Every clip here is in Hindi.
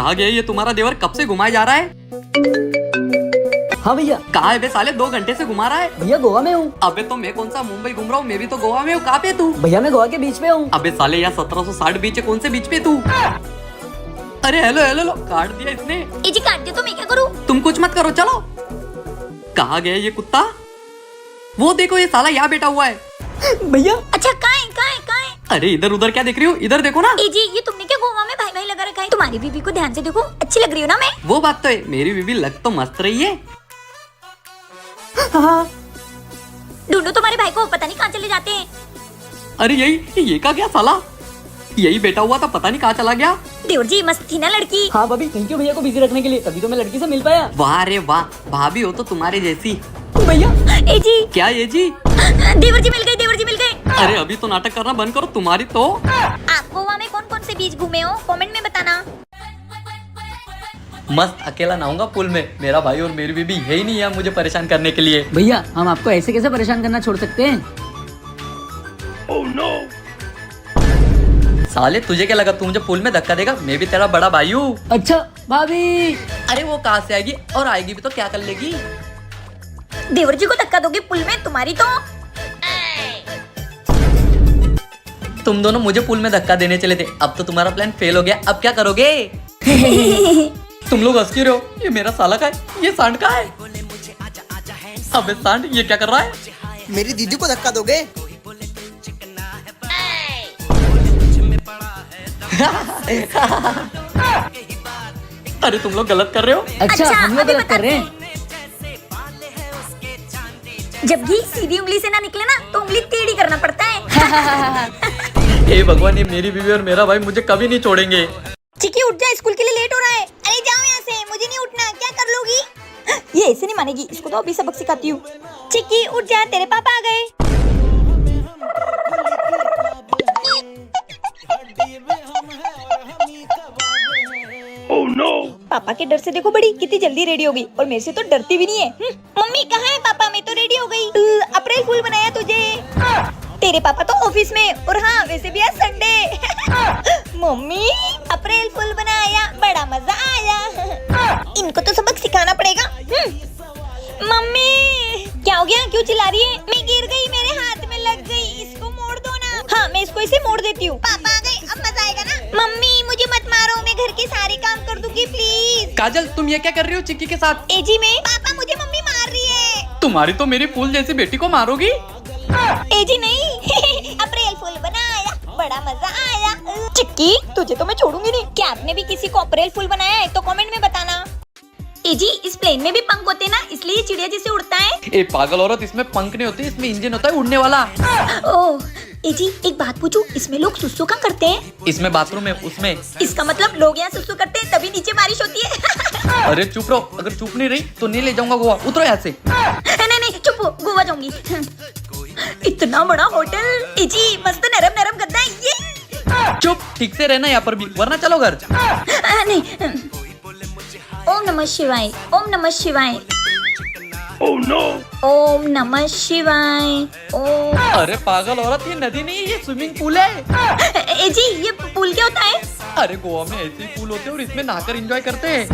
कहाँ गया ये तुम्हारा देवर? कब से घुमाए जा रहा है? हाँ भैया। कहाँ है बे साले? 2 घंटे से घुमा रहा है। भैया गोवा में हूँ। अबे तो मैं कौन सा मुंबई घूम रहा हूँ, मैं भी तो गोवा में हूँ। कहाँ पे तू? भैया मैं गोवा के बीच में हूँ। अबे साले यार 1760 बीच है, कौन से बीच पे तू? अरे हेलो हेलो हेलो, काट दिया इसने। जी काट दिया तो मैं क्या करूँ? तुम कुछ मत करो, चलो। कहाँ गया ये कुत्ता? वो देखो ये साला यहाँ बैठा हुआ है। भैया अच्छा कहाँ है? अरे इधर उधर क्या देख रही हो? इधर देखो ना। जी ये तुमने क्या गोवा में भाई भाई लगा रखा है? तुम्हारी बीबी को ध्यान से देखो, अच्छी लग रही हो ना मैं? वो बात तो है, मेरी बीबी लग तो मस्त रही है। हाँ। ढूंढो तुम्हारे भाई को, पता नहीं कहाँ चले जाते हैं। अरे ये क्या गया साला? यही बैठा हुआ था, पता नहीं कहाँ चला गया। देवर जी मस्त थी ना लड़की? हाँ भाभी, थैंक यू भैया को बिजी रखने के लिए, तभी तो मैं लड़की से मिल पाया। वाह रे वाह, भाभी हो तो तुम्हारे जैसी। भैया जी क्या ये जी? देवर जी मिल गए, देवर जी मिल गए। अरे अभी तो नाटक करना बंद करो, तुम्हारी तो। आप गोवा में कौन कौन से बीच घूमे हो? कमेंट में बताना। मस्त अकेला नहाऊंगा पूल में। मेरा भाई और मेरी बीबी है ही नहीं है मुझे परेशान करने के लिए। भैया हम आपको ऐसे कैसे परेशान करना छोड़ सकते हैं? Oh, no. साले तुझे क्या लगा तू मुझे पूल में धक्का देगा? मैं भी तेरा बड़ा भाई हूँ। अच्छा भाभी। अरे वो कहाँ से आएगी, और आएगी भी तो क्या कर लेगी? देवर जी को धक्का दोगे पुल में? तुम्हारी तो। तुम दोनों मुझे पूल में धक्का देने चले थे, अब तो तुम्हारा प्लान फेल हो गया। अब क्या करोगे? तुम लोग हंस क्यों रहे हो? ये मेरा साला का है, ये सांड का है। अबे सांड ये क्या कर रहा है? मेरी दीदी को धक्का दोगे? अरे तुम लोग गलत कर रहे हो। अच्छा हम लोग अभी गलत कर रहे हैं। जब घी सीधी उंगली से ना निकले ना तो उंगली टेढ़ी करना पड़ता है। हे भगवान, ये मेरी बीवी और मेरा भाई मुझे कभी नहीं छोड़ेंगे। चिक्की उठ जा, स्कूल के लिए लेट हो रहा है। अरे जाओ यहाँ से, मुझे नहीं उठना। क्या कर लोगी? ये ऐसे नहीं मानेगी, इसको तो अभी सबक सिखाती हूँ। चिक्की उठ जा, तेरे पापा आ गए। Oh, no. पापा के डर से देखो बड़ी कितनी जल्दी रेडी हो गई, और मेरे से तो डरती भी नहीं है। मम्मी कहाँ है? पापा मैं तो रेडी हो गई। अप्रैल फूल बनाया तुझे? तेरे पापा तो ऑफिस में, और हाँ वैसे भी आज संडे। मम्मी अप्रैल फूल बनाया, बड़ा मजा आया। इनको तो सबक सिखाना पड़ेगा। मम्मी क्या हो गया? क्यों चिल्ला रही है? मैं गिर गई, मेरे हाथ में लग गई, इसको मोड़ दो ना। हाँ मैं इसको इसे मोड़ देती हूँ। पापा आ गए, अब मजा आएगा ना। मम्मी मुझे मत मारो, मैं घर के सारे काम कर दूंगी प्लीज। काजल तुम ये क्या कर रही हो चिक्की के साथ? एजी में पापा मुझे मम्मी मार रही है। तुम्हारी तो मेरी फूल जैसी बेटी को मारोगी। एजी नहीं। अप्रैल फूल बनाया, बड़ा मजा आया। चिक्की तुझे तो मैं छोड़ूंगी नहीं। क्या आपने भी किसी को अप्रैल फूल बनाया है तो कमेंट में बताना। एजी इस प्लेन में भी पंख होते हैं ना, इसलिए चिड़िया जैसे उड़ता है। ए पागल औरत, इसमें पंख नहीं होते, इसमें इंजन होता है उड़ने वाला। ओह एजी एक बात पूछूं, इसमें लोग सुसु कहाँ करते हैं? इसमें बाथरूम है, उसमें। इसका मतलब लोग यहाँ सुसु करते हैं, तभी नीचे बारिश होती है। अरे चुप रहो, अगर चुप नहीं रही तो नहीं ले जाऊंगा गोवा। उतरो यहाँ से। नहीं चुप हो, गोवा जाऊंगी। इतना बड़ा होटल। एजी मस्त नरम नरम गद्दा है ये। चुप, ठीक से रहना यहाँ पर भी, वरना चलो घर। नहीं। ओम नमः शिवाय, ओम नमः शिवाय। Oh, no. ओम नमः शिवाय। ओम। अरे पागल औरत, ये नदी नहीं है, ये स्विमिंग पूल है। जी ये पूल क्या होता है? अरे गोवा में ऐसे ही पूल होते हैं और इसमें नहाकर एंजॉय करते हैं।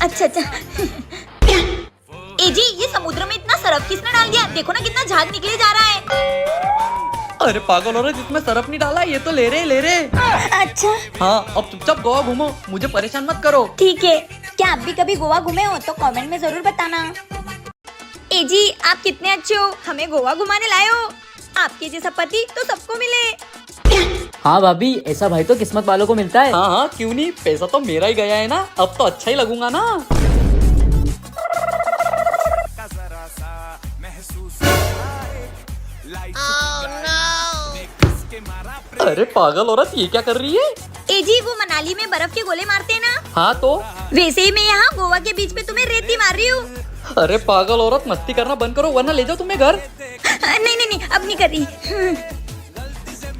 अच्छा। जी ये समुद्र में इतना सरफ किसने डाल दिया? देखो ना कितना झाग निकले जा रहा है। अरे पागल औरत, इसमें सरफ नहीं डाला, ये तो ले रहे। अच्छा हाँ अब चुपचाप गोवा घूमो, मुझे परेशान मत करो। ठीक है। क्या आप भी कभी गोवा घूमे हो तो कमेंट में जरूर बताना। जी आप कितने अच्छे हो, हमें गोवा घुमाने लाए हो। आपके जैसा पति तो सबको मिले। हाँ भाभी, ऐसा भाई तो किस्मत वालों को मिलता है। हाँ क्यों नहीं, पैसा तो मेरा ही गया है ना, अब तो अच्छा ही लगूंगा ना। अरे पागल औरत, ये क्या कर रही है? जी वो मनाली में बर्फ के गोले मारते हैं ना, हाँ तो वैसे ही मैं यहाँ गोवा के बीच में तुम्हें रेती मार रही हूँ। अरे पागल औरत, मस्ती करना बंद करो वरना ले जाओ तुम्हें घर। नहीं अब नहीं कर रही।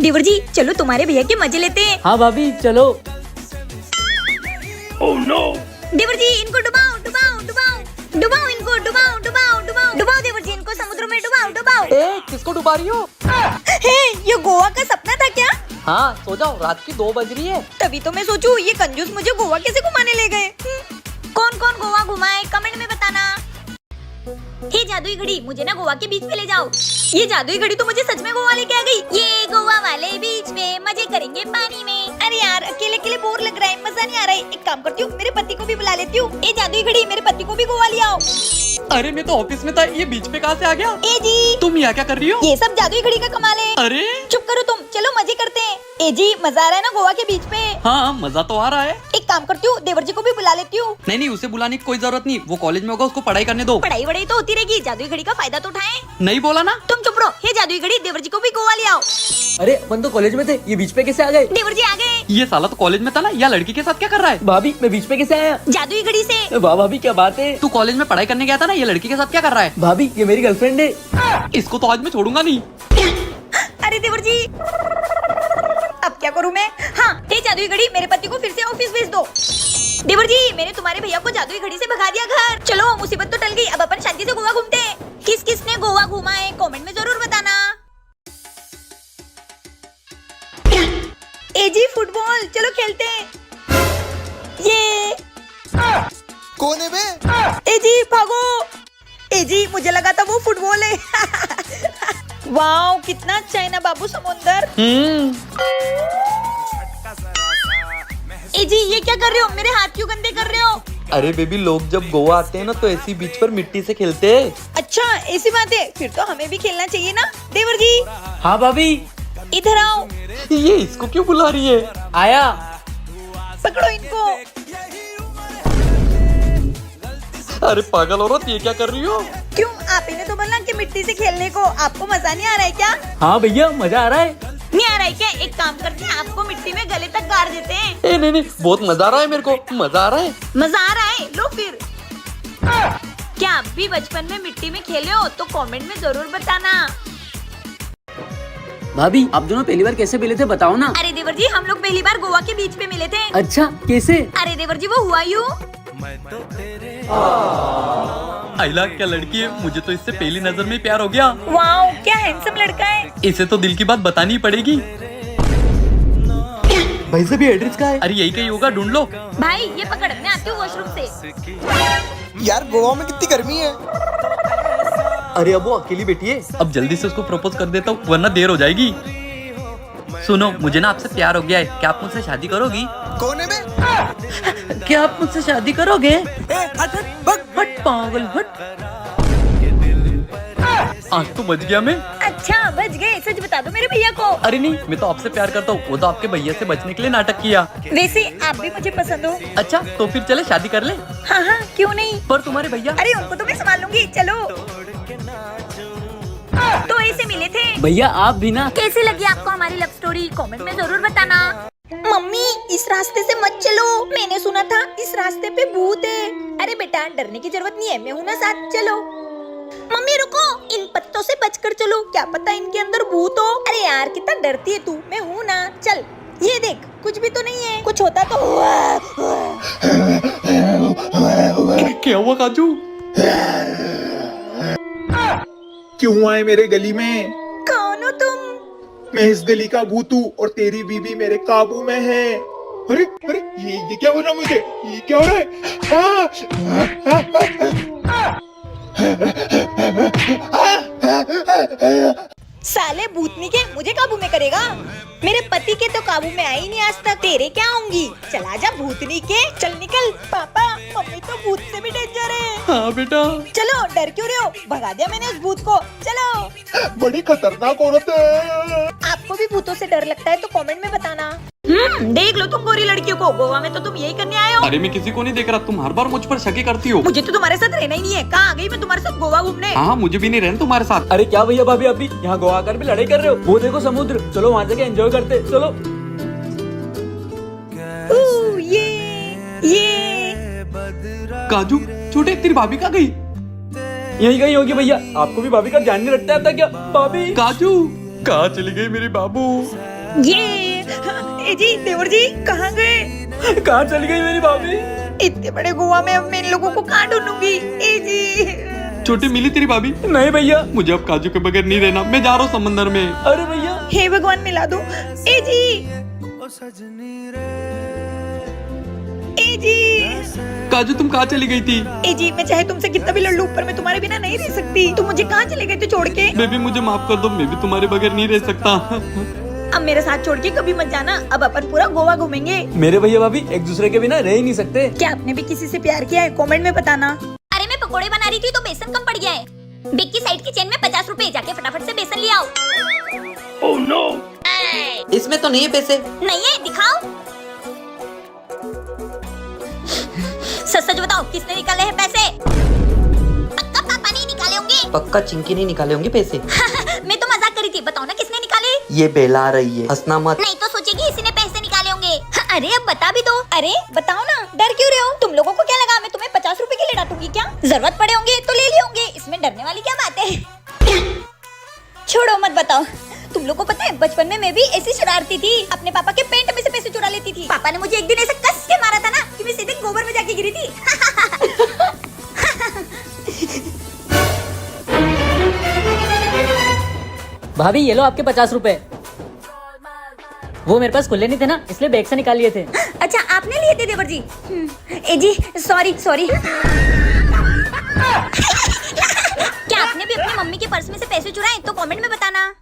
देवर जी चलो तुम्हारे भैया के मजे लेते हैं। हाँ भाभी चलो। Oh, no. देवर जी इनको डुबाओ इनको, डुबाओ देवर जी इनको समुद्र में डुबाओ। किसको डुबा रही हो? ये गोवा का सपना था क्या? हाँ सो जाओ, रात की 2 बज रही है। तभी तो मैं सोचूं ये कंजूस मुझे गोवा कैसे घुमाने ले गए। कौन कौन गोवा घुमाए कमेंट में बताना। हे जादुई घड़ी, मुझे ना गोवा के बीच पे ले जाओ। ये जादुई घड़ी तो मुझे सच में गोवा लेके आ गई। ये गोवा वाले बीच में मजे करेंगे पानी में। अरे यार अकेले अकेले बोर लग रहा है, मजा नहीं आ रहा है। एक काम करती हूँ, मेरे पति को भी बुला लेती हूँ। ए जादुई घड़ी, मेरे पति को भी गोवा ले आओ। अरे मैं तो ऑफिस में था, ये बीच पे कहाँ से आ गया? ए जी, तुम यहाँ क्या कर रही हो? ये सब जादुई घड़ी का कमाल है। अरे चुप करो तुम, चलो मजे करते हैं। ए जी, मजा आ रहा है ना गोवा के बीच पे। हाँ मजा तो आ रहा है। एक काम करती हूँ, देवर जी को भी बुला लेती हूँ। नहीं उसे बुलाने की कोई जरूरत नहीं, वो कॉलेज में होगा, उसको पढ़ाई करने दो। पढ़ाई वढ़ाई तो होती रहेगी, जादुई घड़ी का फायदा तो उठाएं। नहीं बोला ना? तुम चुप रहो। हे जादुई घड़ी, देवर जी को भी गोवा ले आओ। अरे अपन तो कॉलेज में थे, ये बीच पे कैसे आ गए? देवर जी आ गए। ये साला तो कॉलेज में था ना, या लड़की के साथ क्या कर रहा है? भाभी मैं बीच पे कैसे आया? जादुई घड़ी से। वाह भाभी क्या बात है। तू कॉलेज में पढ़ाई करने गया था ना, ये लड़की के साथ क्या कर रहा है? भाभी ये मेरी गर्लफ्रेंड है। इसको तो आज मैं छोड़ूंगा नहीं। अरे देवर जी, अब क्या करूँ मैं? हाँ, हे जादुई घड़ी, मेरे पति को फिर से ऑफिस भेज दो। देवर जी, मैंने तुम्हारे भैया को जादुई घड़ी से भगा दिया घर। चलो मुसीबत तो टल गई, अब अपन शांति से गोवा घूमते हैं। किस किस ने गोवा घूमा है कमेंट में जरूर बताना। ए जी फुटबॉल, चलो खेलते हैं। ये कौन है बे? ए जी भागो। ए जी, मुझे लगा था वो फुटबॉल है। वाओ कितना अच्छा है ना बाबू समुंदर। ए जी, ये क्या कर रहे हो? मेरे हाथ क्यों गंदे कर रहे हो? अरे बेबी, लोग जब गोवा आते हैं ना तो ऐसी बीच पर मिट्टी से खेलते हैं। अच्छा ऐसी बात है, फिर तो हमें भी खेलना चाहिए ना। देवर जी हाँ भाभी इधर आओ। ये इसको क्यों बुला रही है? आया। पकड़ो इनको। अरे पागल औरत, ये क्या कर रही हो? क्यों, आप ही ने तो बोला कि मिट्टी से खेलने को। आपको मजा नहीं आ रहा है क्या? हाँ भैया मजा आ रहा है। नहीं आ रहा है क्या? एक काम करते हैं, आपको मिट्टी में गले तक गाड़ देते हैं। नहीं बहुत मजा आ रहा है, मेरे को मजा आ रहा है। मजा आ रहा है? लो फिर। क्या आप भी बचपन में मिट्टी में खेले हो तो कमेंट में जरूर बताना। भाभी आप दोनों पहली बार कैसे मिले थे बताओ ना। अरे देवर जी, हम लोग पहली बार गोवा के बीच पे मिले थे। अच्छा कैसे? अरे देवर जी, वो हुआ यूं। आइला क्या लड़की है, मुझे तो इससे पहली नजर में ही प्यार हो गया। वाओ क्या हैंडसम लड़का है। इसे तो दिल की बात बतानी ही पड़ेगी। भाई से भी एड्रेस का है। अरे यही कहीं होगा, ढूंढ लो। भाई ये पकड़, मैं आती हूँ वॉशरूम से। यार गोवा में कितनी गर्मी है। अरे अब वो अकेली बैठी है, अब जल्दी से उसको प्रपोज कर देता हूँ वरना देर हो जाएगी। सुनो, मुझे ना आपसे प्यार हो गया है, क्या आप मुझसे शादी करोगी? कौन है बे? क्या आप मुझसे शादी करोगे? हट पागल हट। आज तो बच गया मैं। अच्छा बच गए, सच बता दो मेरे भैया को। अरे नहीं, मैं तो आपसे प्यार करता हूँ, वो तो आपके भैया से बचने के लिए नाटक किया। वैसे आप भी मुझे पसंद हो। अच्छा तो फिर चले शादी कर ले। हाँ हाँ क्यों नहीं। पर तुम्हारे भैया? अरे उनको तो मैं संभाल लूंगी, चलो। तो ऐसे मिले थे। भैया आप भी ना। कैसी लगी आपको हमारी लव स्टोरी कमेंट में जरूर बताना। मम्मी इस रास्ते से मत चलो, मैंने सुना था इस रास्ते पे भूत है। अरे बेटा डरने की जरूरत नहीं है, मैं हूँ ना साथ, चलो। मम्मी रुको, इन पत्तों से बचकर चलो, क्या पता इनके अंदर भूत हो। अरे यार कितना डरती है तू, मैं हूँ ना, चल। ये देख कुछ भी तो नहीं है, कुछ होता तो। क्या हुआ काजू? क्यों आए मेरे गली में? कौन हो तुम? मैं इस गली का भूत हूँ और तेरी बीबी मेरे काबू में है। अरे अरे ये क्या हो रहा है मुझे? ये क्या हो रहा है? साले भूतनी के मुझे काबू में करेगा? मेरे पति के तो काबू में आई नहीं आज तक, तेरे क्या आऊंगी। चला जा भूतनी के, चल निकल। पापा मम्मी तो भूत से भी डेंजर है। हाँ बेटा। चलो डर क्यों रहे हो, भगा दिया मैंने उस भूत को, चलो। बड़ी खतरनाक औरत है। आपको भी भूतों से डर लगता है तो कमेंट में बताना। देख लो तुम गोरी लड़कियों को, गोवा में तो तुम यही करने आए हो। अरे मैं किसी को नहीं देख रहा, तुम हर बार मुझ पर शक करती हो। मुझे तो तुम्हारे साथ रहना ही नहीं है, कहाँ आ गई मैं तुम्हारे साथ गोवा घूमने। हाँ मुझे भी नहीं रहना तुम्हारे साथ। अरे क्या भैया भाभी अभी यहाँ गोवा आकर भी लड़ाई कर रहे हो? वो देखो समुद्र, चलो वहाँ जाके एंजॉय करते, चलो। ये काजू छोटे, तेरी भाभी कहाँ गई? यही कहीं होगी भैया, आपको भी भाभी का ध्यान नहीं रखता था क्या? भाभी काजू कहाँ चली गई मेरी बाबू? ए जी देवर जी कहाँ गए? कहाँ चली गई मेरी भाभी? इतने बड़े गोवा में अब मैं इन लोगों को कहाँ ढूंढूंगी? ए जी छोटी मिली तेरी भाभी? नहीं भैया। मुझे अब काजू के बगैर नहीं रहना, मैं जा रहा हूँ समंदर में। अरे भैया हे भगवान मिला दो। ए जी, ए जी, काजू तुम कहाँ चली गई थी? ए जी, मैं चाहे तुमसे कितना भी लड़ लूं पर मैं तुम्हारे बिना नहीं रह सकती। तुम मुझे कहाँ चले गए थे छोड़ के? बेबी मुझे माफ कर दो, मैं भी तुम्हारे बगैर नहीं रह सकता। अब मेरे साथ छोड़ के कभी मत जाना। अब अपन पूरा गोवा घूमेंगे। मेरे भैया भाभी एक दूसरे के बिना रह ही नहीं सकते। क्या आपने भी किसी से प्यार किया है? कमेंट में बताना। अरे मैं पकोड़े बना रही थी तो बेसन कम पड़ गया है। बिग की साइड की चेन में 50 रुपए, जाके फटाफट से बेसन ले आओ। Oh no. इसमें तो नहीं है पैसे। नहीं है, दिखाओ। सच सच बताओ किसने निकाले हैं पैसे? पक्का पापा नहीं निकाले होंगे। पक्का चिंकी नहीं निकाले होंगे पैसे। मैं तो मजाक करी थी, बताओ ना किसने निकाले? ये बेला रही है, हंसना मत। नहीं तो सोचेगी इसी ने पैसे निकाले होंगे। अरे अब बता भी दो। अरे बताओ ना, डर क्यों रहे हो? तुम लोगों को क्या लगा मैं तुम्हें 50 रुपए के लिए डांटूंगी क्या? जरूरत पड़े होंगे तो ले लिए होंगे, इसमें डरने वाली क्या बात है? छोड़ो मत बताओ। तुम लोगों को पता है बचपन में मैं भी ऐसी शरारती थी, अपने पापा के पेंट में से पैसे चुरा लेती थी। पापा ने मुझे एक दिन ऐसे कस के मारा था ना कि मैं सीधे गोबर में जाके गिरी थी। भाभी ये लो आपके 50 रुपए। वो मेरे पास खुले नहीं थे ना, इसलिए बैग से निकाल लिए थे। अच्छा आपने लिए थे देवर जी? ए जी सॉरी सॉरी। क्या आपने भी अपनी मम्मी के पर्स में से पैसे चुराए? तो कमेंट में बताना।